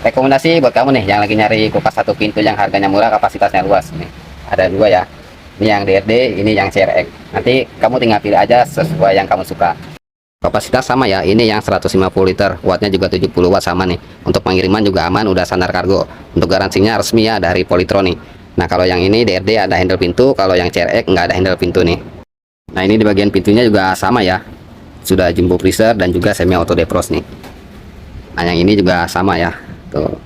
rekomendasi buat kamu nih yang lagi nyari kulkas satu pintu yang harganya murah, kapasitasnya luas nih. Ada dua ya. Ini yang DRD, ini yang CRX. Nanti kamu tinggal pilih aja sesuai yang kamu suka. Kapasitas sama ya, ini yang 150 liter, wattnya juga 70 watt sama nih. Untuk pengiriman juga aman, udah standar kargo. Untuk garansinya resmi ya dari Polytron nih. Nah kalau yang ini DRD ada handle pintu, kalau yang CRX nggak ada handle pintu nih. Nah ini di bagian pintunya juga sama ya, sudah jumbo freezer dan juga semi auto defrost nih. Nah yang ini juga sama ya, tuh